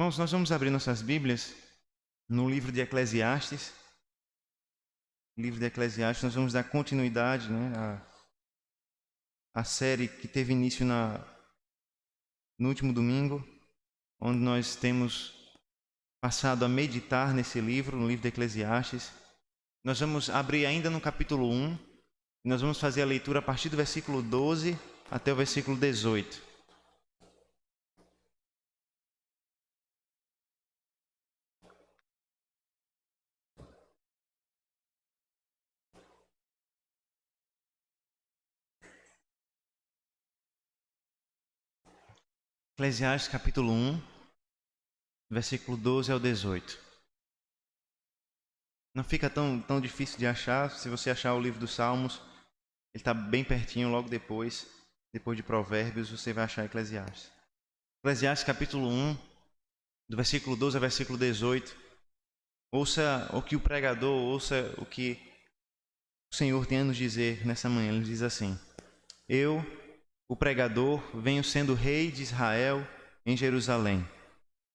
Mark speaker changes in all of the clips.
Speaker 1: Irmãos, nós vamos abrir nossas Bíblias no livro de Eclesiastes. No livro de Eclesiastes, nós vamos dar continuidade, à série que teve início no último domingo, onde nós temos passado a meditar nesse livro, no livro de Eclesiastes. Nós vamos abrir ainda no capítulo 1, e nós vamos fazer a leitura a partir do versículo 12 até o versículo 18. Eclesiastes capítulo 1, versículo 12 ao 18. Não fica tão difícil de achar. Se você achar o livro dos Salmos, ele está bem pertinho, logo depois de Provérbios, você vai achar Eclesiastes. Eclesiastes capítulo 1, do versículo 12 ao versículo 18. Ouça o que o pregador, ouça o que o Senhor tem a nos dizer nessa manhã. Ele diz assim: Eu, o pregador, venho sendo rei de Israel em Jerusalém.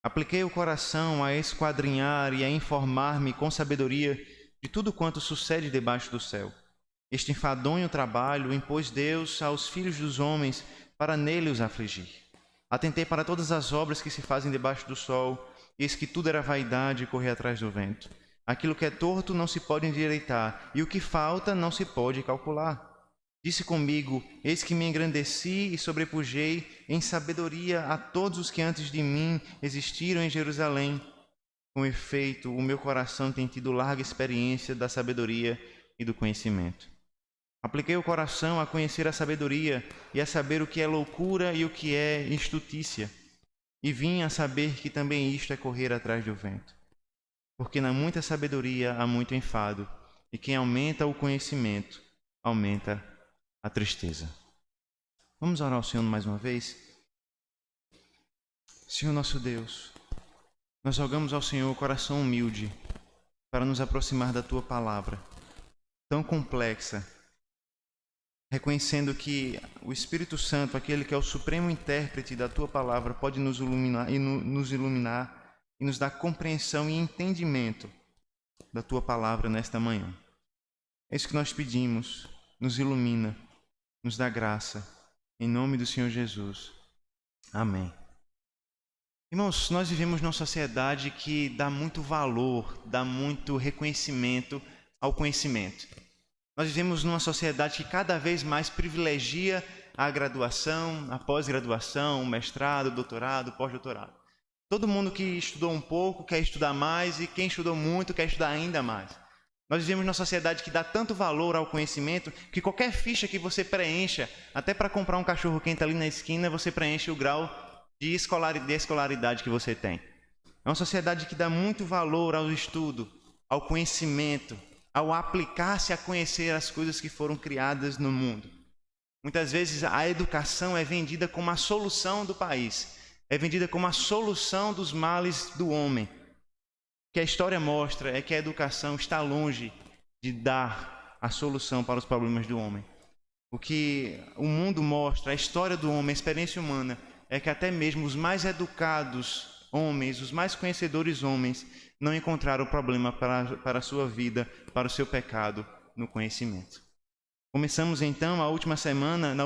Speaker 1: Apliquei o coração a esquadrinhar e a informar-me com sabedoria de tudo quanto sucede debaixo do céu. Este enfadonho trabalho impôs Deus aos filhos dos homens para nele os afligir. Atentei para todas as obras que se fazem debaixo do sol, e eis que tudo era vaidade e correr atrás do vento. Aquilo que é torto não se pode endireitar, e o que falta não se pode calcular. Disse comigo: eis que me engrandeci e sobrepujei em sabedoria a todos os que antes de mim existiram em Jerusalém. Com efeito, o meu coração tem tido larga experiência da sabedoria e do conhecimento. Apliquei o coração a conhecer a sabedoria e a saber o que é loucura e o que é estutícia. E vim a saber que também isto é correr atrás do vento. Porque na muita sabedoria há muito enfado, e quem aumenta o conhecimento, aumenta a tristeza. Vamos orar ao Senhor mais uma vez? Senhor nosso Deus, nós rogamos ao Senhor o coração humilde para nos aproximar da Tua palavra, tão complexa, reconhecendo que o Espírito Santo, aquele que é o supremo intérprete da Tua palavra, pode nos iluminar e nos dar compreensão e entendimento da Tua palavra nesta manhã. É isso que nós pedimos. Nos ilumina, nos dá graça, em nome do Senhor Jesus. Amém. Irmãos, nós vivemos numa sociedade que dá muito valor, dá muito reconhecimento ao conhecimento. Nós vivemos numa sociedade que cada vez mais privilegia a graduação, a pós-graduação, o mestrado, o doutorado, o pós-doutorado. Todo mundo que estudou um pouco quer estudar mais, e quem estudou muito quer estudar ainda mais. Nós vivemos numa sociedade que dá tanto valor ao conhecimento que qualquer ficha que você preencha, até para comprar um cachorro-quente ali na esquina, você preenche o grau de escolaridade que você tem. É uma sociedade que dá muito valor ao estudo, ao conhecimento, ao aplicar-se a conhecer as coisas que foram criadas no mundo. Muitas vezes a educação é vendida como a solução do país, é vendida como a solução dos males do homem. O que a história mostra é que a educação está longe de dar a solução para os problemas do homem. O que o mundo mostra, a história do homem, a experiência humana, é que até mesmo os mais educados homens, os mais conhecedores homens, não encontraram problema para a sua vida, para o seu pecado no conhecimento. Começamos então na última semana,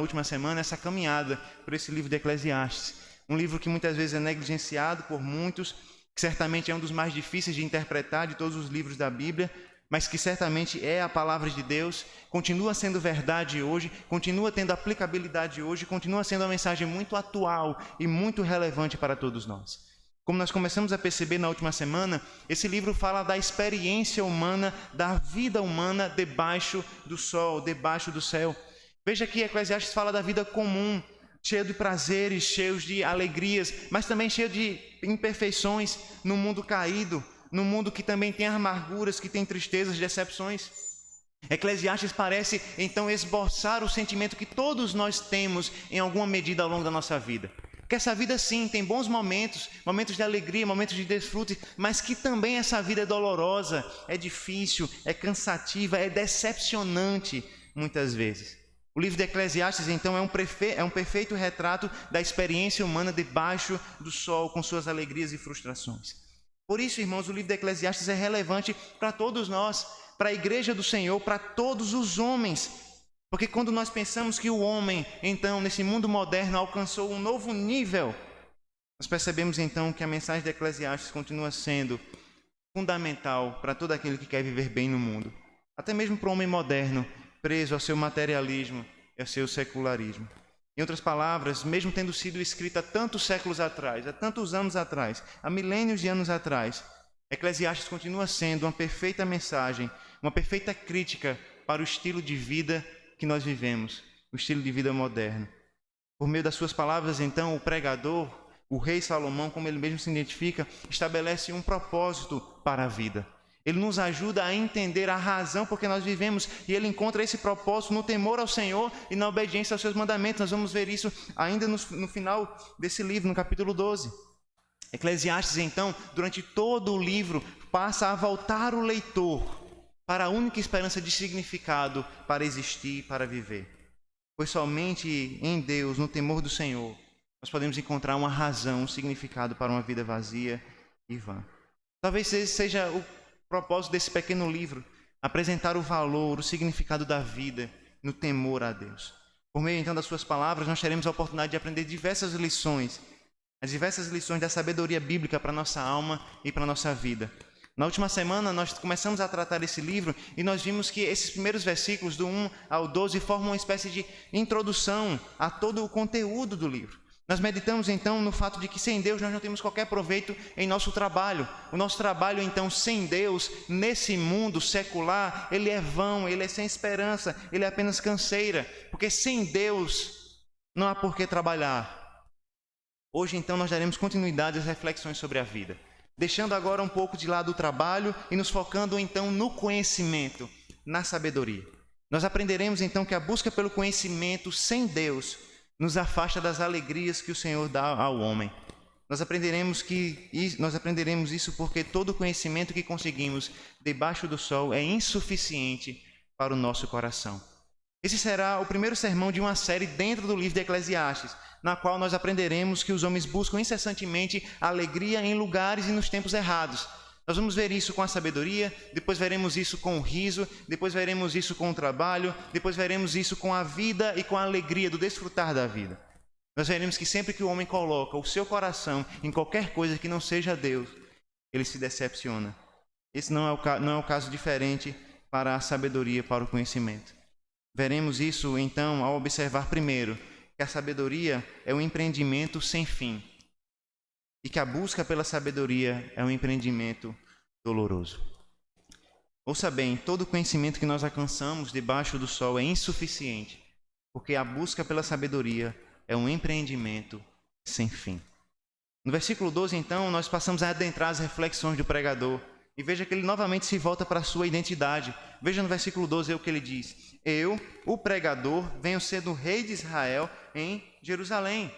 Speaker 1: essa caminhada por esse livro de Eclesiastes. Um livro que muitas vezes é negligenciado por muitos, que certamente é um dos mais difíceis de interpretar de todos os livros da Bíblia, mas que certamente é a palavra de Deus, continua sendo verdade hoje, continua tendo aplicabilidade hoje, continua sendo uma mensagem muito atual e muito relevante para todos nós. Como nós começamos a perceber na última semana, esse livro fala da experiência humana, da vida humana debaixo do sol, debaixo do céu. Veja que Eclesiastes fala da vida comum, cheio de prazeres, cheio de alegrias, mas também cheio de imperfeições no mundo caído, no mundo que também tem amarguras, que tem tristezas, decepções. Eclesiastes parece então esboçar o sentimento que todos nós temos em alguma medida ao longo da nossa vida. Que essa vida sim tem bons momentos, momentos de alegria, momentos de desfrute, mas que também essa vida é dolorosa, é difícil, é cansativa, é decepcionante muitas vezes. O livro de Eclesiastes, então, é um perfeito retrato da experiência humana debaixo do sol, com suas alegrias e frustrações. Por isso, irmãos, o livro de Eclesiastes é relevante para todos nós, para a igreja do Senhor, para todos os homens. Porque quando nós pensamos que o homem, então, nesse mundo moderno, alcançou um novo nível, nós percebemos, então, que a mensagem de Eclesiastes continua sendo fundamental para todo aquele que quer viver bem no mundo. Até mesmo para o homem moderno, preso ao seu materialismo e ao seu secularismo. Em outras palavras, mesmo tendo sido escrita há tantos séculos atrás, há tantos anos atrás, há milênios de anos atrás, Eclesiastes continua sendo uma perfeita mensagem, uma perfeita crítica para o estilo de vida que nós vivemos, o estilo de vida moderno. Por meio das suas palavras, então, o pregador, o rei Salomão, como ele mesmo se identifica, estabelece um propósito para a vida. Ele nos ajuda a entender a razão por que nós vivemos e ele encontra esse propósito no temor ao Senhor e na obediência aos seus mandamentos. Nós vamos ver isso ainda no final desse livro, no capítulo 12. Eclesiastes, então, durante todo o livro, passa a voltar o leitor para a única esperança de significado para existir e para viver. Pois somente em Deus, no temor do Senhor, nós podemos encontrar uma razão, um significado para uma vida vazia e vã. Talvez esse seja o propósito desse pequeno livro, apresentar o valor, o significado da vida no temor a Deus. Por meio, então, das suas palavras, nós teremos a oportunidade de aprender diversas lições, as diversas lições da sabedoria bíblica para a nossa alma e para a nossa vida. Na última semana, nós começamos a tratar esse livro e nós vimos que esses primeiros versículos, do 1 ao 12, formam uma espécie de introdução a todo o conteúdo do livro. Nós meditamos, então, no fato de que sem Deus nós não temos qualquer proveito em nosso trabalho. O nosso trabalho, então, sem Deus, nesse mundo secular, ele é vão, ele é sem esperança, ele é apenas canseira. Porque sem Deus não há por que trabalhar. Hoje, então, nós daremos continuidade às reflexões sobre a vida, deixando agora um pouco de lado o trabalho e nos focando, então, no conhecimento, na sabedoria. Nós aprenderemos, então, que a busca pelo conhecimento sem Deus nos afasta das alegrias que o Senhor dá ao homem. Nós aprenderemos isso porque todo o conhecimento que conseguimos debaixo do sol é insuficiente para o nosso coração. Esse será o primeiro sermão de uma série dentro do livro de Eclesiastes, na qual nós aprenderemos que os homens buscam incessantemente a alegria em lugares e nos tempos errados. Nós vamos ver isso com a sabedoria, depois veremos isso com o riso, depois veremos isso com o trabalho, depois veremos isso com a vida e com a alegria do desfrutar da vida. Nós veremos que sempre que o homem coloca o seu coração em qualquer coisa que não seja Deus, ele se decepciona. Esse não é o caso diferente para a sabedoria, para o conhecimento. Veremos isso, então, ao observar primeiro que a sabedoria é um empreendimento sem fim e que a busca pela sabedoria é um empreendimento doloroso. Ouça bem, todo conhecimento que nós alcançamos debaixo do sol é insuficiente, porque a busca pela sabedoria é um empreendimento sem fim. No versículo 12, então, nós passamos a adentrar as reflexões do pregador. E veja que ele novamente se volta para a sua identidade. Veja no versículo 12 o que ele diz. Eu, o pregador, venho sendo rei de Israel em Jerusalém.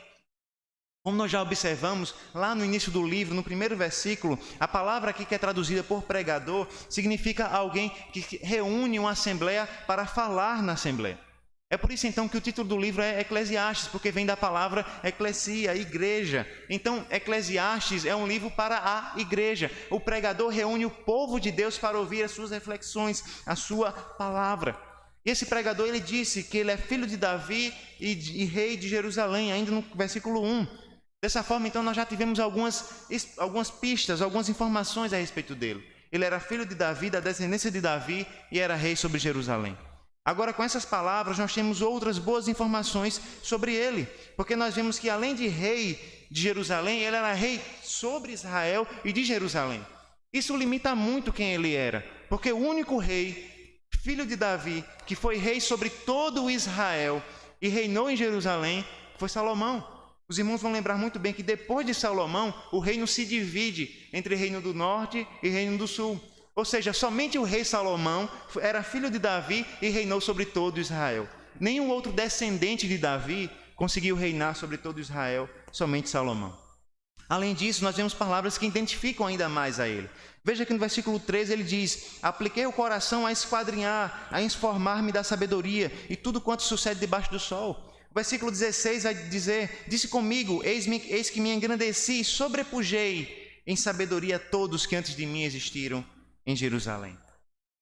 Speaker 1: Como nós já observamos lá no início do livro, no primeiro versículo, a palavra aqui que é traduzida por pregador significa alguém que reúne uma assembleia para falar na assembleia. É por isso então que o título do livro é Eclesiastes, porque vem da palavra eclesia, igreja. Então, Eclesiastes é um livro para a igreja. O pregador reúne o povo de Deus para ouvir as suas reflexões, a sua palavra. E esse pregador, ele disse que ele é filho de Davi e rei de Jerusalém, ainda no versículo 1. Dessa forma, então, nós já tivemos algumas pistas, algumas informações a respeito dele. Ele era filho de Davi, da descendência de Davi, e era rei sobre Jerusalém. Agora, com essas palavras, nós temos outras boas informações sobre ele, porque nós vimos que, além de rei de Jerusalém, ele era rei sobre Israel e de Jerusalém. Isso limita muito quem ele era, porque o único rei, filho de Davi, que foi rei sobre todo o Israel e reinou em Jerusalém, foi Salomão. Os irmãos vão lembrar muito bem que depois de Salomão, o reino se divide entre reino do norte e reino do sul. Ou seja, somente o rei Salomão era filho de Davi e reinou sobre todo Israel. Nenhum outro descendente de Davi conseguiu reinar sobre todo Israel, somente Salomão. Além disso, nós vemos palavras que identificam ainda mais a ele. Veja que no versículo 13 ele diz: apliquei o coração a esquadrinhar, a informar-me da sabedoria e tudo quanto sucede debaixo do sol. O versículo 16 vai dizer: disse comigo, eis que me engrandeci e sobrepujei em sabedoria a todos que antes de mim existiram em Jerusalém.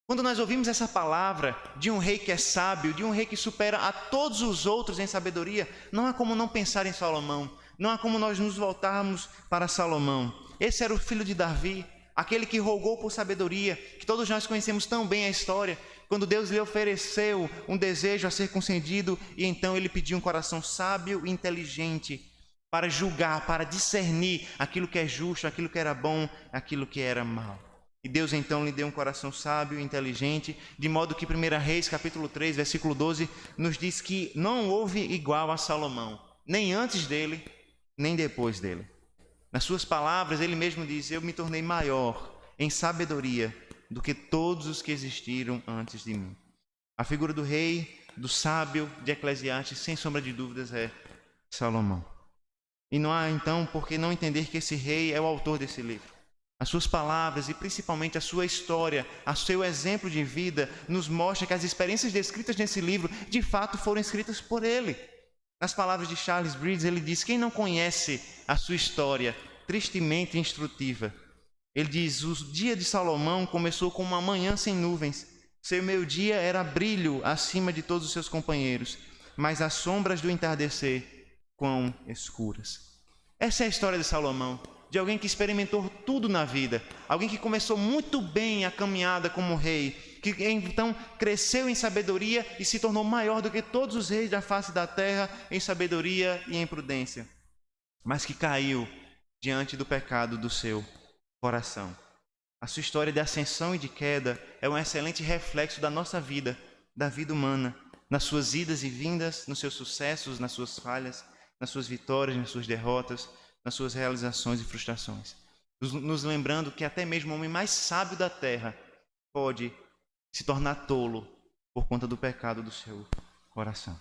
Speaker 1: Quando nós ouvimos essa palavra de um rei que é sábio, de um rei que supera a todos os outros em sabedoria, não há como não pensar em Salomão, não há como nós nos voltarmos para Salomão. Esse era o filho de Davi, aquele que rogou por sabedoria, que todos nós conhecemos tão bem a história, quando Deus lhe ofereceu um desejo a ser concedido, e então ele pediu um coração sábio e inteligente para julgar, para discernir aquilo que é justo, aquilo que era bom, aquilo que era mal. E Deus então lhe deu um coração sábio e inteligente, de modo que 1 Reis, capítulo 3, versículo 12, nos diz que não houve igual a Salomão, nem antes dele, nem depois dele. Nas suas palavras, ele mesmo diz: eu me tornei maior em sabedoria do que todos os que existiram antes de mim. A figura do rei, do sábio, de Eclesiastes, sem sombra de dúvidas, é Salomão. E não há então por que não entender que esse rei é o autor desse livro. As suas palavras e principalmente a sua história, o seu exemplo de vida, nos mostra que as experiências descritas nesse livro, de fato, foram escritas por ele. Nas palavras de Charles Bridges, ele diz: quem não conhece a sua história, tristemente instrutiva? Ele diz: o dia de Salomão começou com uma manhã sem nuvens. Seu meio-dia era brilho acima de todos os seus companheiros, mas as sombras do entardecer, quão escuras. Essa é a história de Salomão, de alguém que experimentou tudo na vida, alguém que começou muito bem a caminhada como rei, que então cresceu em sabedoria e se tornou maior do que todos os reis da face da terra em sabedoria e em prudência, mas que caiu diante do pecado do seu coração. A sua história de ascensão e de queda é um excelente reflexo da nossa vida, da vida humana, nas suas idas e vindas, nos seus sucessos, nas suas falhas, nas suas vitórias, nas suas derrotas, nas suas realizações e frustrações. Nos lembrando que até mesmo o homem mais sábio da terra pode se tornar tolo por conta do pecado do seu coração.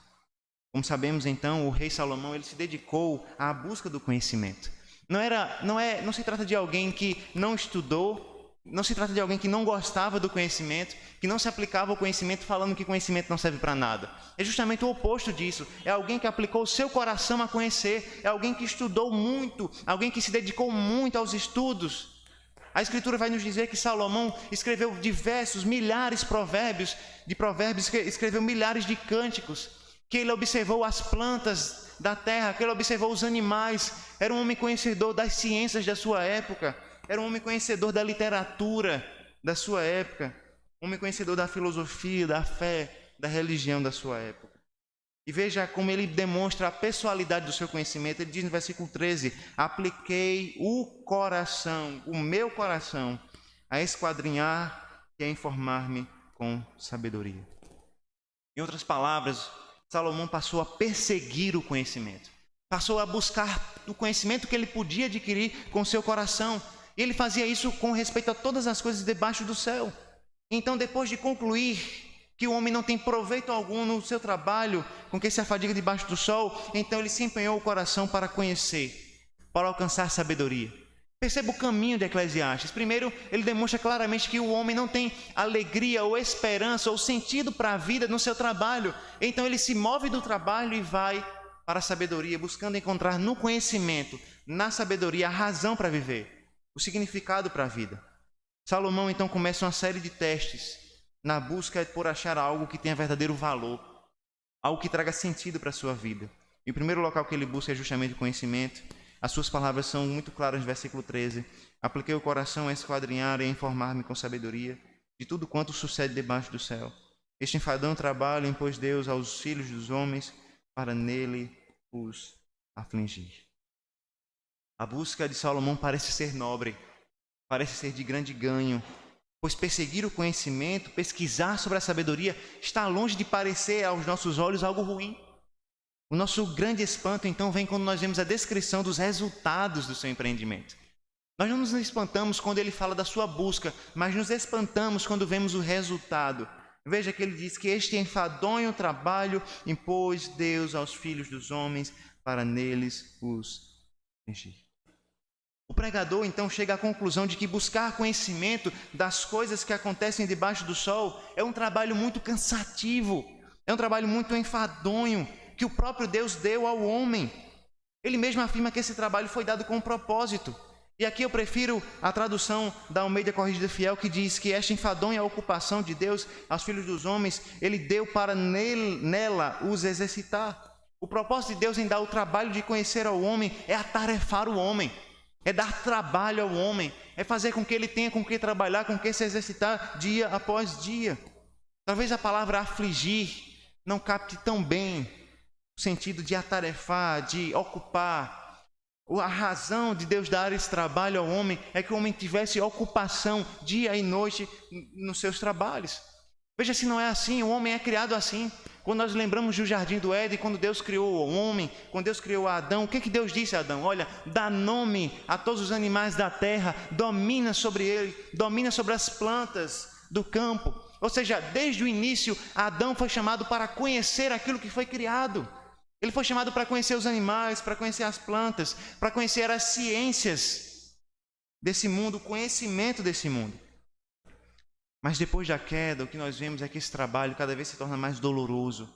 Speaker 1: Como sabemos então, o rei Salomão ele se dedicou à busca do conhecimento. Não se trata de alguém que não estudou, não se trata de alguém que não gostava do conhecimento, que não se aplicava ao conhecimento falando que conhecimento não serve para nada. É justamente o oposto disso. É alguém que aplicou o seu coração a conhecer, é alguém que estudou muito, alguém que se dedicou muito aos estudos. A Escritura vai nos dizer que Salomão escreveu diversos, milhares de provérbios, escreveu milhares de cânticos, que ele observou as plantas da terra, que ele observou os animais. Era um homem conhecedor das ciências da sua época, era um homem conhecedor da literatura da sua época, um homem conhecedor da filosofia, da fé, da religião da sua época. E veja como ele demonstra a pessoalidade do seu conhecimento. Ele diz no versículo 13: apliquei o coração, o meu coração, a esquadrinhar e a informar-me com sabedoria. Em outras palavras, Salomão passou a perseguir o conhecimento. Passou a buscar o conhecimento que ele podia adquirir com seu coração. E ele fazia isso com respeito a todas as coisas debaixo do céu. Então, depois de concluir que o homem não tem proveito algum no seu trabalho, com que se afadiga debaixo do sol, então ele se empenhou o coração para conhecer, para alcançar sabedoria. Perceba o caminho de Eclesiastes. Primeiro, ele demonstra claramente que o homem não tem alegria ou esperança ou sentido para a vida no seu trabalho. Então ele se move do trabalho e vai para a sabedoria, buscando encontrar no conhecimento, na sabedoria, a razão para viver, o significado para a vida. Salomão então começa uma série de testes na busca por achar algo que tenha verdadeiro valor, algo que traga sentido para a sua vida. E o primeiro local que ele busca é justamente o conhecimento. As suas palavras são muito claras no versículo 13. Apliquei o coração a esquadrinhar e a informar-me com sabedoria de tudo quanto sucede debaixo do céu. Este enfadão trabalho impôs Deus aos filhos dos homens para nele os afligir. A busca de Salomão parece ser nobre, parece ser de grande ganho, pois perseguir o conhecimento, pesquisar sobre a sabedoria, está longe de parecer aos nossos olhos algo ruim. O nosso grande espanto, então, vem quando nós vemos a descrição dos resultados do seu empreendimento. Nós não nos espantamos quando ele fala da sua busca, mas nos espantamos quando vemos o resultado. Veja que ele diz que este enfadonho trabalho impôs Deus aos filhos dos homens para neles os encher. O pregador então chega à conclusão de que buscar conhecimento das coisas que acontecem debaixo do sol é um trabalho muito cansativo, é um trabalho muito enfadonho, que o próprio Deus deu ao homem. Ele mesmo afirma que esse trabalho foi dado com um propósito. E aqui eu prefiro a tradução da Almeida Corrigida Fiel, que diz que esta enfadonha ocupação de Deus aos filhos dos homens, Ele deu para nela os exercitar. O propósito de Deus em dar o trabalho de conhecer ao homem é atarefar o homem, é dar trabalho ao homem, é fazer com que ele tenha com que trabalhar, com que se exercitar dia após dia. Talvez a palavra afligir não capte tão bem o sentido de atarefar, de ocupar. A razão de Deus dar esse trabalho ao homem é que o homem tivesse ocupação dia e noite nos seus trabalhos. Veja se não é assim, o homem é criado assim. Quando nós lembramos do jardim do Éden, quando Deus criou o homem, quando Deus criou Adão, o que Deus disse a Adão? Olha, dá nome a todos os animais da terra, domina sobre ele, domina sobre as plantas do campo. Ou seja, desde o início, Adão foi chamado para conhecer aquilo que foi criado. Ele foi chamado para conhecer os animais, para conhecer as plantas, para conhecer as ciências desse mundo, o conhecimento desse mundo. Mas depois da queda, o que nós vemos é que esse trabalho cada vez se torna mais doloroso,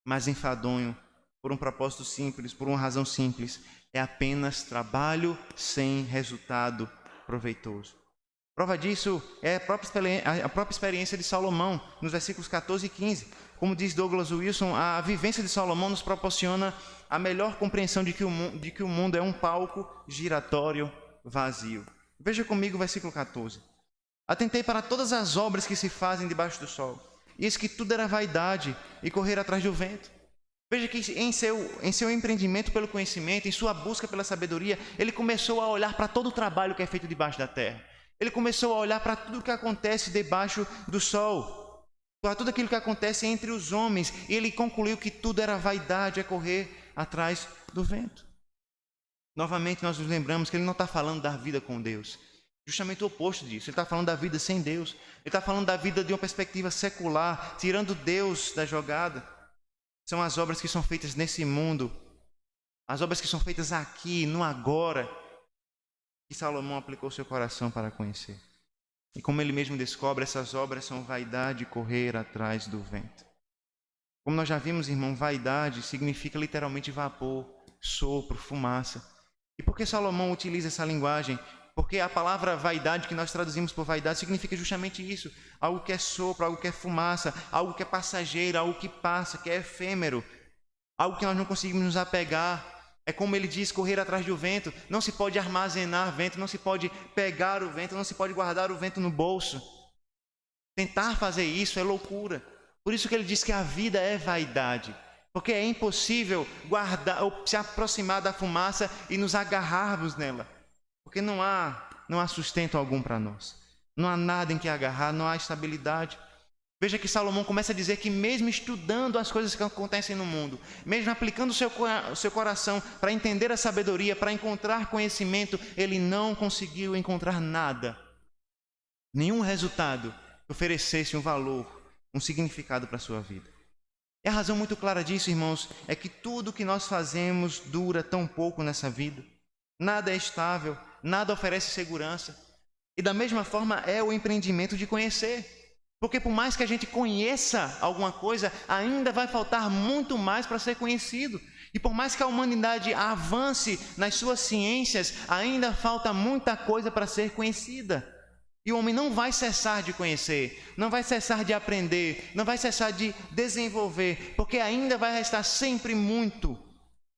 Speaker 1: mais enfadonho, por um propósito simples, por uma razão simples. É apenas trabalho sem resultado proveitoso. Prova disso é a própria experiência de Salomão, nos versículos 14 e 15. Como diz Douglas Wilson, a vivência de Salomão nos proporciona a melhor compreensão de que o mundo é um palco giratório vazio. Veja comigo o versículo 14. Atentei para todas as obras que se fazem debaixo do sol, e eis que tudo era vaidade e correr atrás do vento. Veja que em seu empreendimento pelo conhecimento, em sua busca pela sabedoria, ele começou a olhar para todo o trabalho que é feito debaixo da terra. Ele começou a olhar para tudo o que acontece debaixo do sol, para tudo aquilo que acontece entre os homens, e ele concluiu que tudo era vaidade, é correr atrás do vento. Novamente nós nos lembramos que ele não está falando da vida com Deus. Justamente o oposto disso. Ele está falando da vida sem Deus. Ele está falando da vida de uma perspectiva secular, tirando Deus da jogada. São as obras que são feitas nesse mundo, as obras que são feitas aqui, no agora, que Salomão aplicou seu coração para conhecer. E como ele mesmo descobre, essas obras são vaidade, correr atrás do vento. Como nós já vimos, irmão, vaidade significa literalmente vapor, sopro, fumaça. E por que Salomão utiliza essa linguagem? Porque a palavra vaidade, que nós traduzimos por vaidade, significa justamente isso. Algo que é sopro, algo que é fumaça, algo que é passageiro, algo que passa, que é efêmero. Algo que nós não conseguimos nos apegar. É como ele diz, correr atrás do vento. Não se pode armazenar vento, não se pode pegar o vento, não se pode guardar o vento no bolso. Tentar fazer isso é loucura. Por isso que ele diz que a vida é vaidade. Porque é impossível guardar ou se aproximar da fumaça e nos agarrarmos nela. Porque não há sustento algum para nós. Não há nada em que agarrar, não há estabilidade. Veja que Salomão começa a dizer que mesmo estudando as coisas que acontecem no mundo, mesmo aplicando o seu coração para entender a sabedoria, para encontrar conhecimento, ele não conseguiu encontrar nada. Nenhum resultado que oferecesse um valor, um significado para a sua vida. E a razão muito clara disso, irmãos, é que tudo que nós fazemos dura tão pouco nessa vida. Nada é estável, nada oferece segurança. E da mesma forma é o empreendimento de conhecer. Porque por mais que a gente conheça alguma coisa, ainda vai faltar muito mais para ser conhecido. E por mais que a humanidade avance nas suas ciências, ainda falta muita coisa para ser conhecida. E o homem não vai cessar de conhecer, não vai cessar de aprender, não vai cessar de desenvolver, porque ainda vai restar sempre muito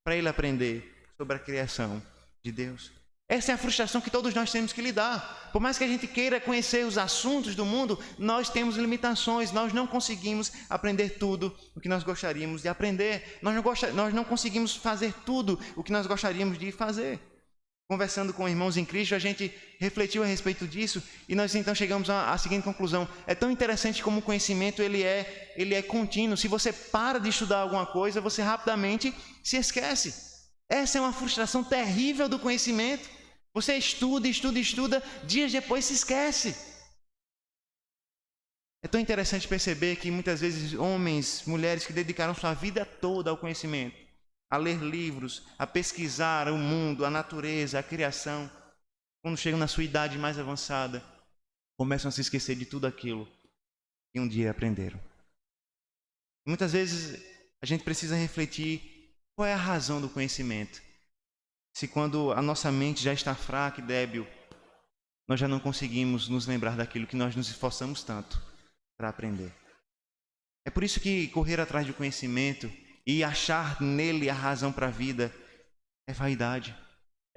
Speaker 1: para ele aprender sobre a criação de Deus. Essa é a frustração que todos nós temos que lidar. Por mais que a gente queira conhecer os assuntos do mundo, nós temos limitações, nós não conseguimos aprender tudo o que nós gostaríamos de aprender. Nós não conseguimos fazer tudo o que nós gostaríamos de fazer. Conversando com irmãos em Cristo, a gente refletiu a respeito disso e nós então chegamos à seguinte conclusão. É tão interessante como o conhecimento ele é contínuo. Se você para de estudar alguma coisa, você rapidamente se esquece. Essa é uma frustração terrível do conhecimento. Você estuda, dias depois se esquece. É tão interessante perceber que muitas vezes homens, mulheres que dedicaram sua vida toda ao conhecimento, a ler livros, a pesquisar o mundo, a natureza, a criação, quando chegam na sua idade mais avançada, começam a se esquecer de tudo aquilo que um dia aprenderam. Muitas vezes a gente precisa refletir qual é a razão do conhecimento. Se quando a nossa mente já está fraca e débil, nós já não conseguimos nos lembrar daquilo que nós nos esforçamos tanto para aprender. É por isso que correr atrás do conhecimento e achar nele a razão para a vida é vaidade.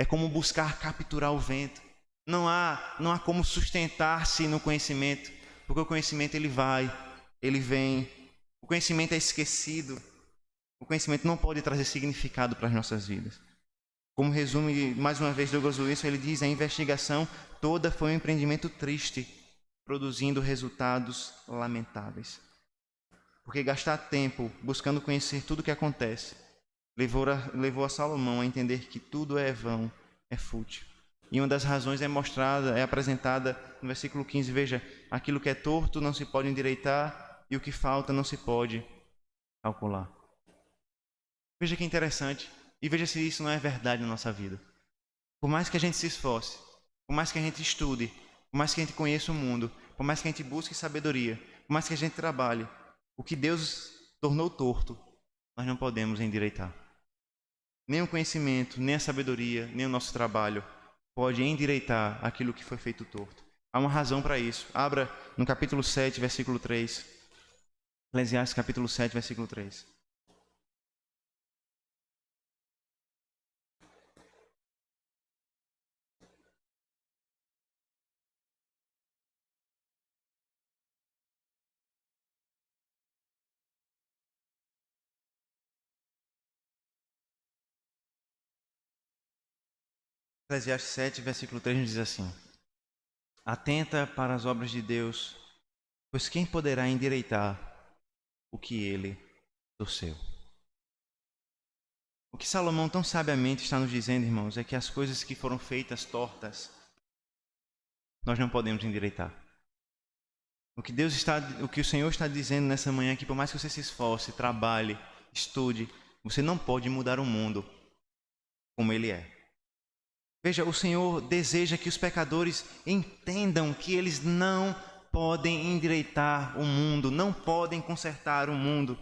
Speaker 1: É como buscar capturar o vento. Não há como sustentar-se no conhecimento, porque o conhecimento ele vai, ele vem. O conhecimento é esquecido. O conhecimento não pode trazer significado para as nossas vidas. Como resume mais uma vez Douglas Wilson, ele diz: a investigação toda foi um empreendimento triste, produzindo resultados lamentáveis. Porque gastar tempo buscando conhecer tudo o que acontece levou a Salomão a entender que tudo é vão, é fútil. E uma das razões é apresentada no versículo 15. Veja, aquilo que é torto não se pode endireitar e o que falta não se pode calcular. Veja que interessante. E veja se isso não é verdade na nossa vida. Por mais que a gente se esforce, por mais que a gente estude, por mais que a gente conheça o mundo, por mais que a gente busque sabedoria, por mais que a gente trabalhe, o que Deus tornou torto, nós não podemos endireitar. Nem o conhecimento, nem a sabedoria, nem o nosso trabalho pode endireitar aquilo que foi feito torto. Há uma razão para isso. Abra no capítulo 7, versículo 3. Eclesiastes capítulo 7, versículo 3. Eclesiastes 7, versículo 3 nos diz assim: atenta para as obras de Deus, pois quem poderá endireitar o que ele torceu? O que Salomão tão sabiamente está nos dizendo, irmãos, é que as coisas que foram feitas tortas, nós não podemos endireitar. O que o Senhor está dizendo nessa manhã é que por mais que você se esforce, trabalhe, estude, você não pode mudar o mundo como ele é. Veja, o Senhor deseja que os pecadores entendam que eles não podem endireitar o mundo, não podem consertar o mundo.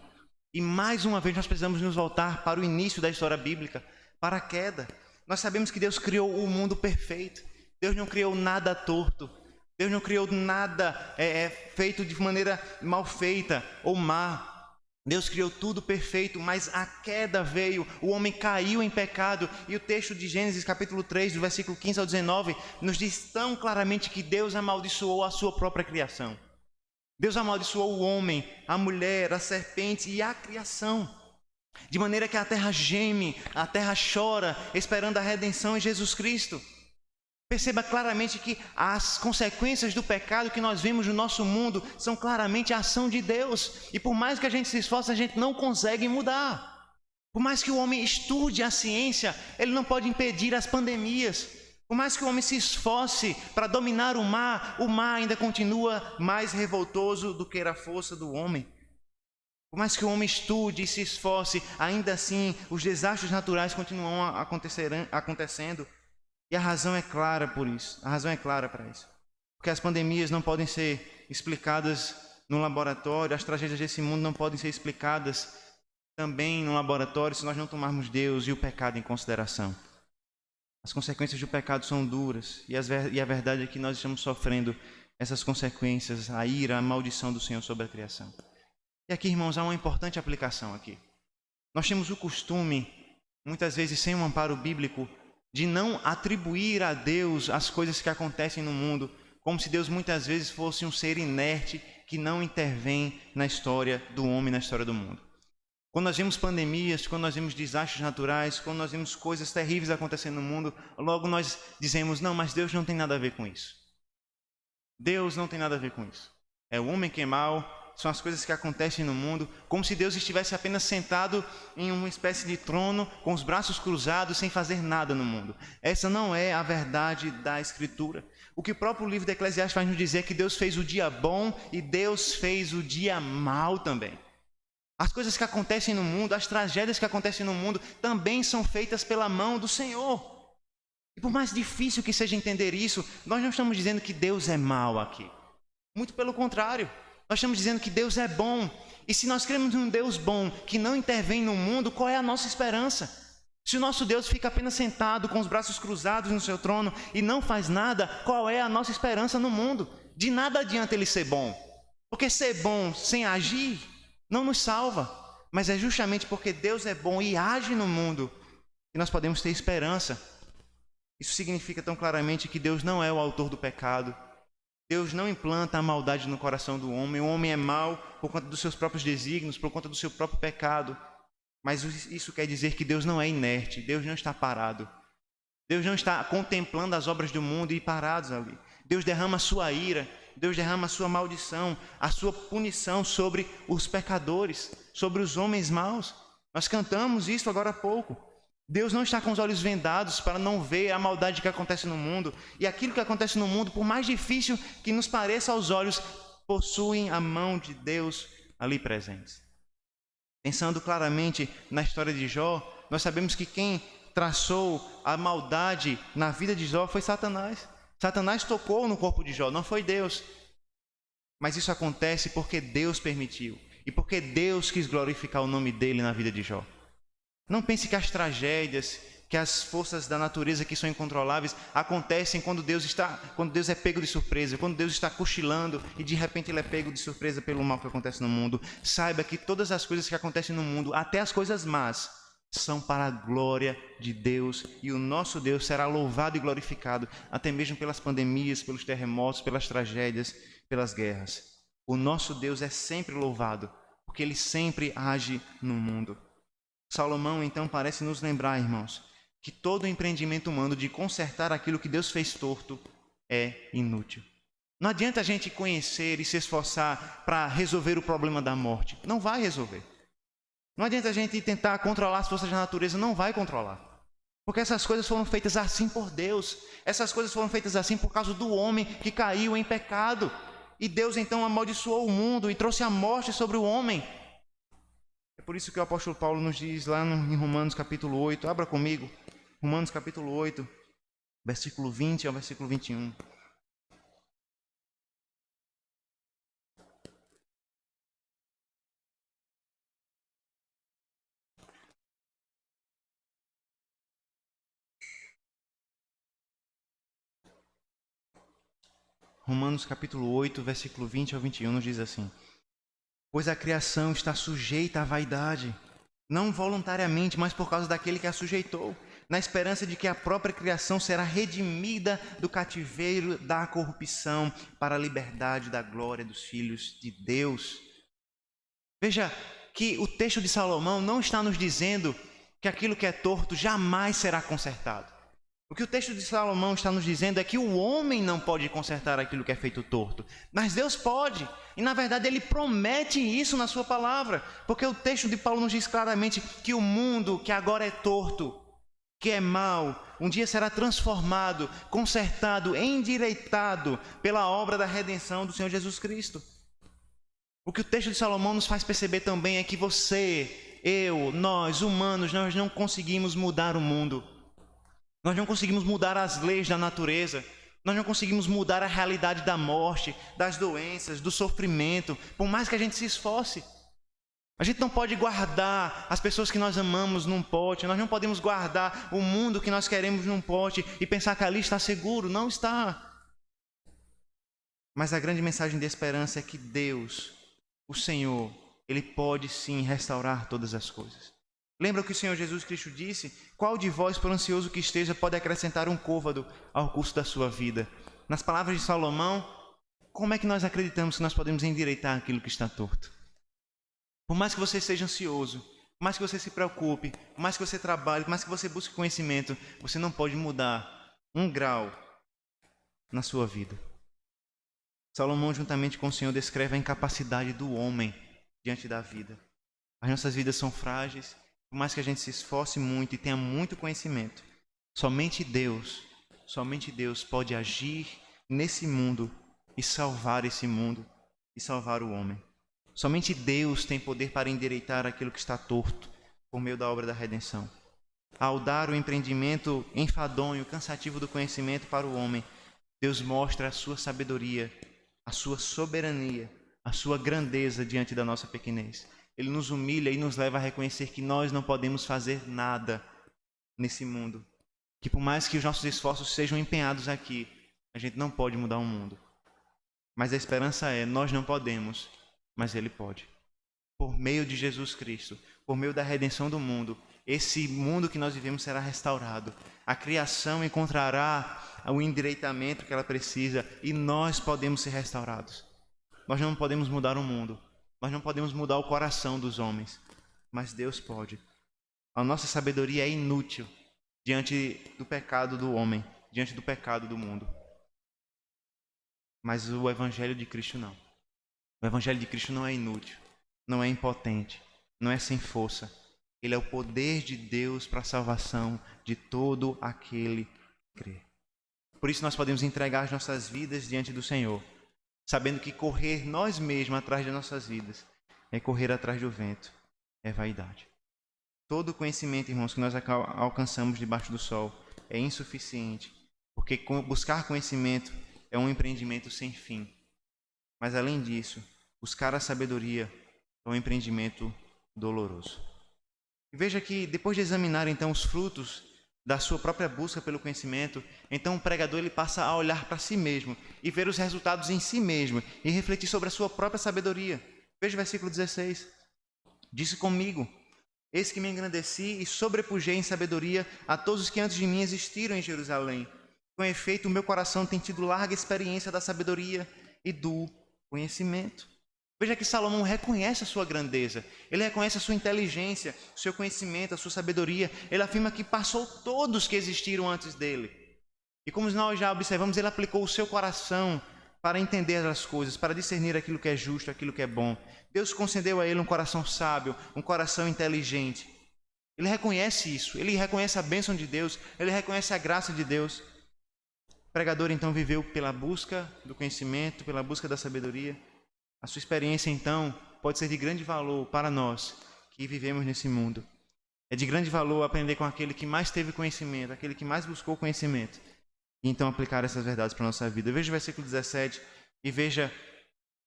Speaker 1: E mais uma vez nós precisamos nos voltar para o início da história bíblica, para a queda. Nós sabemos que Deus criou o mundo perfeito. Deus não criou nada torto. Deus não criou nada feito de maneira mal feita ou má. Deus criou tudo perfeito, mas a queda veio, o homem caiu em pecado. E o texto de Gênesis capítulo 3, do versículo 15 ao 19, nos diz tão claramente que Deus amaldiçoou a sua própria criação. Deus amaldiçoou o homem, a mulher, a serpente e a criação. De maneira que a terra geme, a terra chora, esperando a redenção em Jesus Cristo. Perceba claramente que as consequências do pecado que nós vemos no nosso mundo são claramente a ação de Deus. E por mais que a gente se esforce, a gente não consegue mudar. Por mais que o homem estude a ciência, ele não pode impedir as pandemias. Por mais que o homem se esforce para dominar o mar ainda continua mais revoltoso do que a força do homem. Por mais que o homem estude e se esforce, ainda assim os desastres naturais continuam acontecendo. E a razão é clara por isso. A razão é clara para isso. Porque as pandemias não podem ser explicadas no laboratório, as tragédias desse mundo não podem ser explicadas também no laboratório se nós não tomarmos Deus e o pecado em consideração. As consequências do pecado são duras e a verdade é que nós estamos sofrendo essas consequências, a ira, a maldição do Senhor sobre a criação. E aqui, irmãos, há uma importante aplicação aqui. Nós temos o costume, muitas vezes sem um amparo bíblico, de não atribuir a Deus as coisas que acontecem no mundo, como se Deus muitas vezes fosse um ser inerte que não intervém na história do homem, na história do mundo. Quando nós vemos pandemias, quando nós vemos desastres naturais, quando nós vemos coisas terríveis acontecendo no mundo, logo nós dizemos, não, mas Deus não tem nada a ver com isso. Deus não tem nada a ver com isso. É o homem que é mau, são as coisas que acontecem no mundo, como se Deus estivesse apenas sentado em uma espécie de trono, com os braços cruzados, sem fazer nada no mundo. Essa não é a verdade da Escritura. O que o próprio livro de Eclesiastes faz nos dizer é que Deus fez o dia bom e Deus fez o dia mau também. As coisas que acontecem no mundo, as tragédias que acontecem no mundo, também são feitas pela mão do Senhor. E por mais difícil que seja entender isso, nós não estamos dizendo que Deus é mau aqui. Muito pelo contrário, nós estamos dizendo que Deus é bom. E se nós cremos num Deus bom que não intervém no mundo, qual é a nossa esperança? Se o nosso Deus fica apenas sentado com os braços cruzados no seu trono e não faz nada, qual é a nossa esperança no mundo? De nada adianta ele ser bom. Porque ser bom sem agir não nos salva. Mas é justamente porque Deus é bom e age no mundo que nós podemos ter esperança. Isso significa tão claramente que Deus não é o autor do pecado. Deus não implanta a maldade no coração do homem. O homem é mau por conta dos seus próprios desígnios, por conta do seu próprio pecado. Mas isso quer dizer que Deus não é inerte. Deus não está parado. Deus não está contemplando as obras do mundo e parados ali. Deus derrama a sua ira. Deus derrama a sua maldição, a sua punição sobre os pecadores, sobre os homens maus. Nós cantamos isso agora há pouco. Deus não está com os olhos vendados para não ver a maldade que acontece no mundo. E aquilo que acontece no mundo, por mais difícil que nos pareça aos olhos, possuem a mão de Deus ali presentes. Pensando claramente na história de Jó, nós sabemos que quem traçou a maldade na vida de Jó foi Satanás. Satanás tocou no corpo de Jó, não foi Deus. Mas isso acontece porque Deus permitiu. E porque Deus quis glorificar o nome dele na vida de Jó. Não pense que as tragédias, que as forças da natureza que são incontroláveis acontecem quando Deus é pego de surpresa, quando Deus está cochilando e de repente ele é pego de surpresa pelo mal que acontece no mundo. Saiba que todas as coisas que acontecem no mundo, até as coisas más, são para a glória de Deus, e o nosso Deus será louvado e glorificado, até mesmo pelas pandemias, pelos terremotos, pelas tragédias, pelas guerras. O nosso Deus é sempre louvado, porque ele sempre age no mundo. Salomão, então, parece nos lembrar, irmãos, que todo empreendimento humano de consertar aquilo que Deus fez torto é inútil. Não adianta a gente conhecer e se esforçar para resolver o problema da morte. Não vai resolver. Não adianta a gente tentar controlar as forças da natureza. Não vai controlar. Porque essas coisas foram feitas assim por Deus. Essas coisas foram feitas assim por causa do homem que caiu em pecado. E Deus, então, amaldiçoou o mundo e trouxe a morte sobre o homem. É por isso que o apóstolo Paulo nos diz lá em Romanos capítulo 8, abra comigo, Romanos capítulo 8, versículo 20 ao versículo 21. Romanos capítulo 8, versículo 20 ao 21 nos diz assim: Pois a criação está sujeita à vaidade, não voluntariamente, mas por causa daquele que a sujeitou, na esperança de que a própria criação será redimida do cativeiro da corrupção para a liberdade da glória dos filhos de Deus. Veja que o texto de Salomão não está nos dizendo que aquilo que é torto jamais será consertado. O que o texto de Salomão está nos dizendo é que o homem não pode consertar aquilo que é feito torto, mas Deus pode. E na verdade ele promete isso na sua palavra, porque o texto de Paulo nos diz claramente que o mundo que agora é torto, que é mau, um dia será transformado, consertado, endireitado pela obra da redenção do Senhor Jesus Cristo. O que o texto de Salomão nos faz perceber também é que você, eu, nós, humanos, nós não conseguimos mudar o mundo. Nós não conseguimos mudar as leis da natureza. Nós não conseguimos mudar a realidade da morte, das doenças, do sofrimento, por mais que a gente se esforce. A gente não pode guardar as pessoas que nós amamos num pote. Nós não podemos guardar o mundo que nós queremos num pote e pensar que ali está seguro. Não está. Mas a grande mensagem de esperança é que Deus, o Senhor, Ele pode sim restaurar todas as coisas. Lembra o que o Senhor Jesus Cristo disse? Qual de vós, por ansioso que esteja, pode acrescentar um côvado ao curso da sua vida? Nas palavras de Salomão, como é que nós acreditamos que nós podemos endireitar aquilo que está torto? Por mais que você seja ansioso, por mais que você se preocupe, por mais que você trabalhe, por mais que você busque conhecimento, você não pode mudar um grau na sua vida. Salomão, juntamente com o Senhor, descreve a incapacidade do homem diante da vida. As nossas vidas são frágeis. Por mais que a gente se esforce muito e tenha muito conhecimento, somente Deus pode agir nesse mundo e salvar esse mundo e salvar o homem. Somente Deus tem poder para endireitar aquilo que está torto por meio da obra da redenção. Ao dar o empreendimento enfadonho, cansativo do conhecimento para o homem, Deus mostra a sua sabedoria, a sua soberania, a sua grandeza diante da nossa pequenez. Ele nos humilha e nos leva a reconhecer que nós não podemos fazer nada nesse mundo. Que por mais que os nossos esforços sejam empenhados aqui, a gente não pode mudar o mundo. Mas a esperança é, nós não podemos, mas Ele pode. Por meio de Jesus Cristo, por meio da redenção do mundo, esse mundo que nós vivemos será restaurado. A criação encontrará o endireitamento que ela precisa e nós podemos ser restaurados. Nós não podemos mudar o mundo, nós não podemos mudar o coração dos homens, mas Deus pode. A nossa sabedoria é inútil diante do pecado do homem, diante do pecado do mundo. Mas o Evangelho de Cristo não. O Evangelho de Cristo não é inútil, não é impotente, não é sem força. Ele é o poder de Deus para a salvação de todo aquele que crê. Por isso nós podemos entregar as nossas vidas diante do Senhor, sabendo que correr nós mesmos atrás de nossas vidas é correr atrás do vento, é vaidade. Todo conhecimento, irmãos, que nós alcançamos debaixo do sol é insuficiente, porque buscar conhecimento é um empreendimento sem fim. Mas além disso, buscar a sabedoria é um empreendimento doloroso. E veja que depois de examinar então os frutos da sua própria busca pelo conhecimento, então o pregador ele passa a olhar para si mesmo e ver os resultados em si mesmo e refletir sobre a sua própria sabedoria. Veja o versículo 16. Disse comigo: eis que me engrandeci e sobrepujei em sabedoria a todos os que antes de mim existiram em Jerusalém. Com efeito, o meu coração tem tido larga experiência da sabedoria e do conhecimento. Veja que Salomão reconhece a sua grandeza, ele reconhece a sua inteligência, o seu conhecimento, a sua sabedoria. Ele afirma que passou todos que existiram antes dele. E como nós já observamos, ele aplicou o seu coração para entender as coisas, para discernir aquilo que é justo, aquilo que é bom. Deus concedeu a ele um coração sábio, um coração inteligente. Ele reconhece isso, ele reconhece a bênção de Deus, ele reconhece a graça de Deus. O pregador então viveu pela busca do conhecimento, pela busca da sabedoria. A sua experiência, então, pode ser de grande valor para nós que vivemos nesse mundo. É de grande valor aprender com aquele que mais teve conhecimento, aquele que mais buscou conhecimento, e então aplicar essas verdades para a nossa vida. Veja o versículo 17 e veja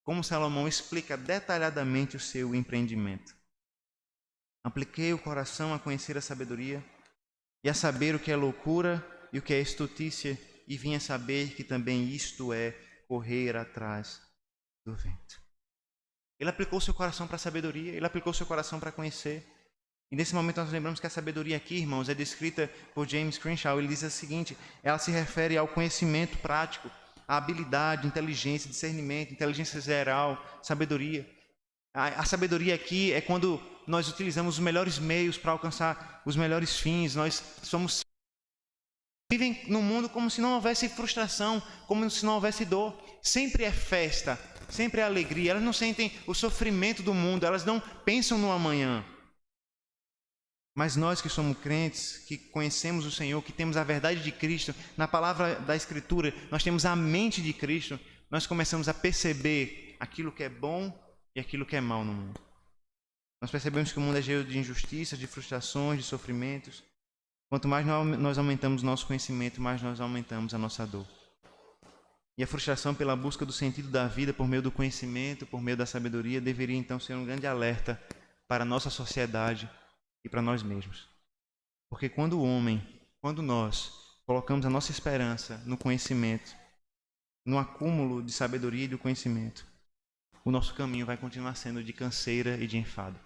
Speaker 1: como Salomão explica detalhadamente o seu empreendimento. Apliquei o coração a conhecer a sabedoria e a saber o que é loucura e o que é estutícia, e vim a saber que também isto é correr atrás do vento. Ele aplicou seu coração para a sabedoria, ele aplicou seu coração para conhecer. E nesse momento nós lembramos que a sabedoria aqui, irmãos, é descrita por James Crenshaw. Ele diz o seguinte: ela se refere ao conhecimento prático, à habilidade, inteligência, discernimento, inteligência geral, sabedoria. A sabedoria aqui é quando nós utilizamos os melhores meios para alcançar os melhores fins. Nós vivem no mundo como se não houvesse frustração, como se não houvesse dor. Sempre é festa, sempre é alegria. Elas não sentem o sofrimento do mundo, elas não pensam no amanhã. Mas nós que somos crentes, que conhecemos o Senhor, que temos a verdade de Cristo, na palavra da Escritura, nós temos a mente de Cristo, nós começamos a perceber aquilo que é bom e aquilo que é mal no mundo. Nós percebemos que o mundo é cheio de injustiças, de frustrações, de sofrimentos. Quanto mais nós aumentamos o nosso conhecimento, mais nós aumentamos a nossa dor. E a frustração pela busca do sentido da vida por meio do conhecimento, por meio da sabedoria, deveria então ser um grande alerta para a nossa sociedade e para nós mesmos. Porque quando nós colocamos a nossa esperança no conhecimento, no acúmulo de sabedoria e do conhecimento, o nosso caminho vai continuar sendo de canseira e de enfado.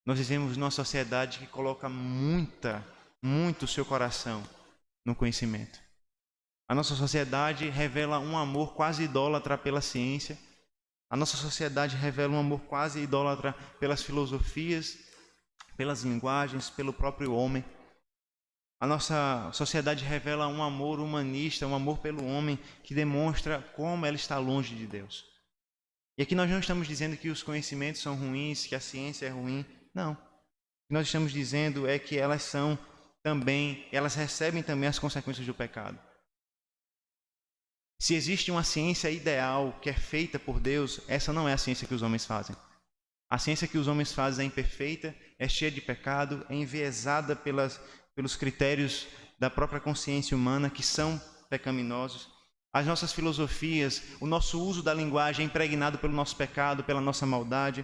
Speaker 1: Nós vivemos numa sociedade que coloca muito o seu coração no conhecimento. A nossa sociedade revela um amor quase idólatra pela ciência. A nossa sociedade revela um amor quase idólatra pelas filosofias, pelas linguagens, pelo próprio homem. A nossa sociedade revela um amor humanista, um amor pelo homem que demonstra como ela está longe de Deus. E aqui nós não estamos dizendo que os conhecimentos são ruins, que a ciência é ruim. Não. O que nós estamos dizendo é que elas recebem também as consequências do pecado. Se existe uma ciência ideal que é feita por Deus, essa não é a ciência que os homens fazem. A ciência que os homens fazem é imperfeita, é cheia de pecado, é enviesada pelos critérios da própria consciência humana, que são pecaminosos. As nossas filosofias, o nosso uso da linguagem é impregnado pelo nosso pecado, pela nossa maldade.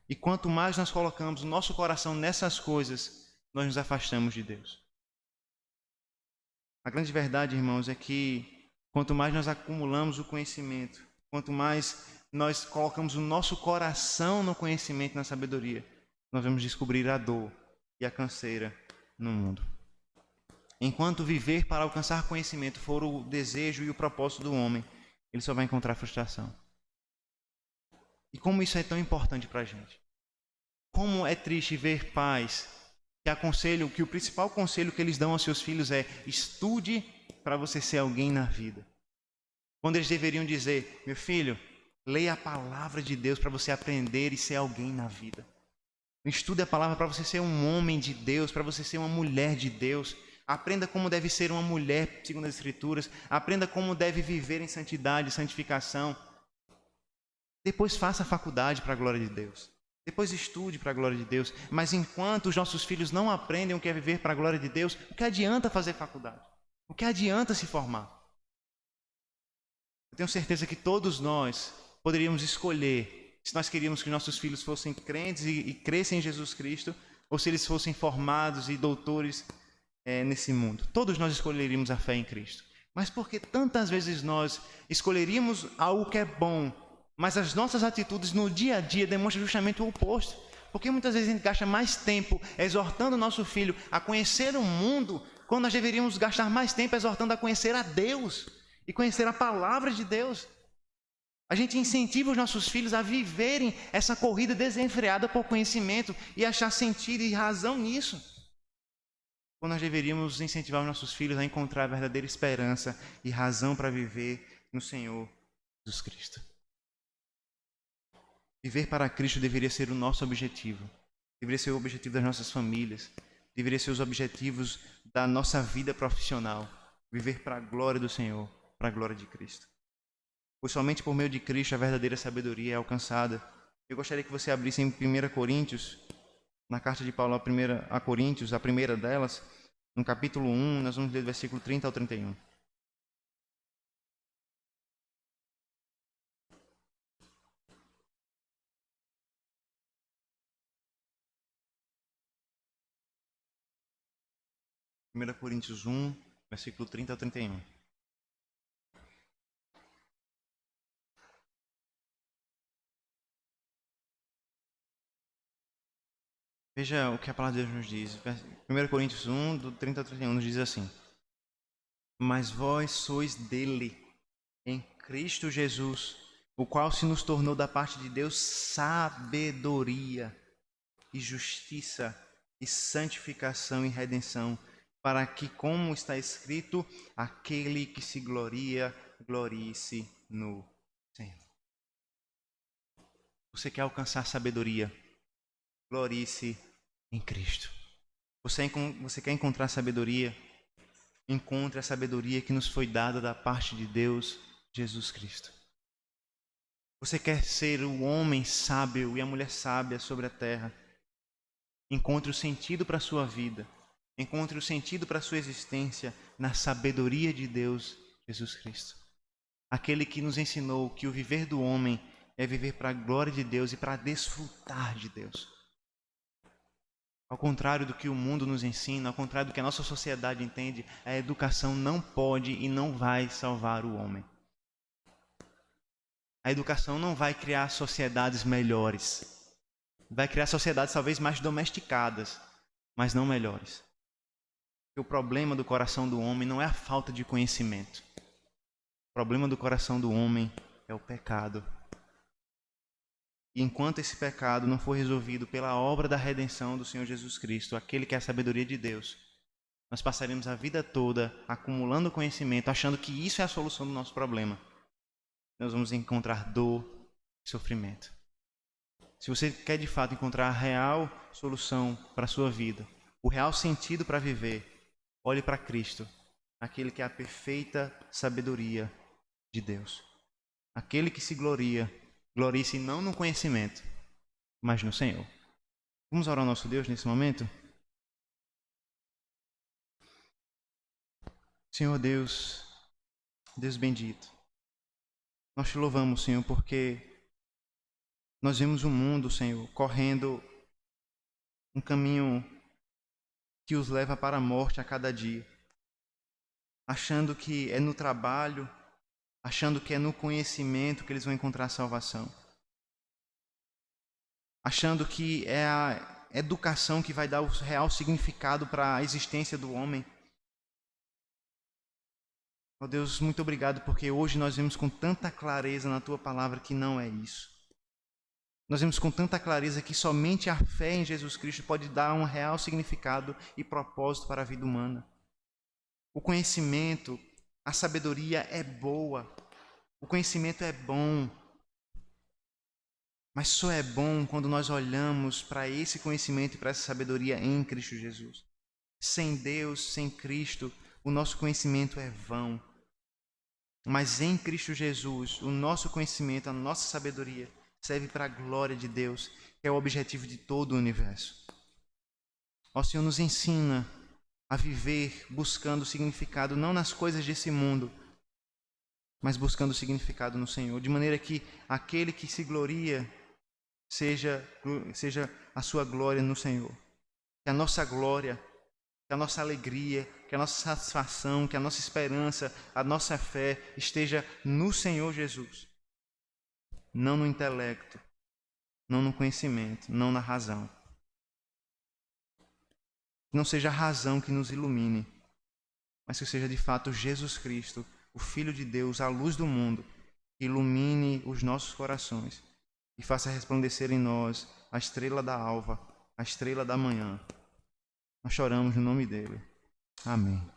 Speaker 1: E quanto mais nós colocamos o nosso coração nessas coisas, nós nos afastamos de Deus. A grande verdade, irmãos, é que quanto mais nós acumulamos o conhecimento, quanto mais nós colocamos o nosso coração no conhecimento e na sabedoria, nós vamos descobrir a dor e a canseira no mundo. Enquanto viver para alcançar conhecimento for o desejo e o propósito do homem, ele só vai encontrar frustração. E como isso é tão importante para a gente. Como é triste ver pais que o principal conselho que eles dão aos seus filhos é: estude para você ser alguém na vida. Quando eles deveriam dizer: meu filho, leia a palavra de Deus para você aprender e ser alguém na vida. Estude a palavra para você ser um homem de Deus, para você ser uma mulher de Deus. Aprenda como deve ser uma mulher segundo as Escrituras. Aprenda como deve viver em santidade e santificação. Depois faça a faculdade para a glória de Deus. Depois estude para a glória de Deus. Mas enquanto os nossos filhos não aprendem o que é viver para a glória de Deus, o que adianta fazer faculdade? O que adianta se formar? Eu tenho certeza que todos nós poderíamos escolher se nós queríamos que nossos filhos fossem crentes e crescem em Jesus Cristo, ou se eles fossem formados e doutores nesse mundo. Todos nós escolheríamos a fé em Cristo. Mas por que tantas vezes nós escolheríamos algo que é bom, mas as nossas atitudes no dia a dia demonstram justamente o oposto? Porque muitas vezes a gente gasta mais tempo exortando o nosso filho a conhecer o mundo, quando nós deveríamos gastar mais tempo exortando a conhecer a Deus e conhecer a palavra de Deus. A gente incentiva os nossos filhos a viverem essa corrida desenfreada por conhecimento e achar sentido e razão nisso, quando nós deveríamos incentivar os nossos filhos a encontrar a verdadeira esperança e razão para viver no Senhor Jesus Cristo. Viver para Cristo deveria ser o nosso objetivo. Deveria ser o objetivo das nossas famílias. Deveria ser os objetivos da nossa vida profissional. Viver para a glória do Senhor, para a glória de Cristo. Pois somente por meio de Cristo a verdadeira sabedoria é alcançada. Eu gostaria que você abrisse em 1 Coríntios, na carta de Paulo a Coríntios, a primeira delas, no capítulo 1, nós vamos ler do versículo 30 ao 31. Primeira Coríntios 1, versículo 30 ao 31. Veja o que a palavra de Deus nos diz. 1 Coríntios 1, do 30 ao 31, nos diz assim: mas vós sois dele, em Cristo Jesus, o qual se nos tornou da parte de Deus sabedoria e justiça e santificação e redenção, para que, como está escrito, aquele que se gloria, glorie-se no Senhor. Você quer alcançar sabedoria? Glorie-se em Cristo. Você quer encontrar sabedoria? Encontre a sabedoria que nos foi dada da parte de Deus, Jesus Cristo. Você quer ser o homem sábio e a mulher sábia sobre a terra? Encontre o sentido para a sua vida. Encontre o sentido para a sua existência na sabedoria de Deus, Jesus Cristo. Aquele que nos ensinou que o viver do homem é viver para a glória de Deus e para desfrutar de Deus. Ao contrário do que o mundo nos ensina, ao contrário do que a nossa sociedade entende, a educação não pode e não vai salvar o homem. A educação não vai criar sociedades melhores. Vai criar sociedades talvez mais domesticadas, mas não melhores. Porque o problema do coração do homem não é a falta de conhecimento. O problema do coração do homem é o pecado. E enquanto esse pecado não for resolvido pela obra da redenção do Senhor Jesus Cristo, aquele que é a sabedoria de Deus, nós passaremos a vida toda acumulando conhecimento, achando que isso é a solução do nosso problema. Nós vamos encontrar dor e sofrimento. Se você quer de fato encontrar a real solução para a sua vida, o real sentido para viver, olhe para Cristo, aquele que é a perfeita sabedoria de Deus. Aquele que se gloria, glorie-se não no conhecimento, mas no Senhor. Vamos orar ao nosso Deus nesse momento? Senhor Deus, Deus bendito, nós te louvamos, Senhor, porque nós vemos o mundo, Senhor, correndo um caminho que os leva para a morte a cada dia, achando que é no trabalho, achando que é no conhecimento que eles vão encontrar salvação, achando que é a educação que vai dar o real significado para a existência do homem. Ó Deus, muito obrigado, porque hoje nós vemos com tanta clareza na Tua palavra que não é isso. Nós vemos com tanta clareza que somente a fé em Jesus Cristo pode dar um real significado e propósito para a vida humana. O conhecimento, a sabedoria é boa, o conhecimento é bom, mas só é bom quando nós olhamos para esse conhecimento e para essa sabedoria em Cristo Jesus. Sem Deus, sem Cristo, o nosso conhecimento é vão. Mas em Cristo Jesus, o nosso conhecimento, a nossa sabedoria, serve para a glória de Deus, que é o objetivo de todo o universo. Ó Senhor, nos ensina a viver buscando significado não nas coisas desse mundo, mas buscando significado no Senhor, de maneira que aquele que se gloria seja a sua glória no Senhor. Que a nossa glória, que a nossa alegria, que a nossa satisfação, que a nossa esperança, a nossa fé esteja no Senhor Jesus. Não no intelecto, não no conhecimento, não na razão. Que não seja a razão que nos ilumine, mas que seja de fato Jesus Cristo, o Filho de Deus, a luz do mundo, que ilumine os nossos corações e faça resplandecer em nós a estrela da alva, a estrela da manhã. Nós choramos no nome dele. Amém.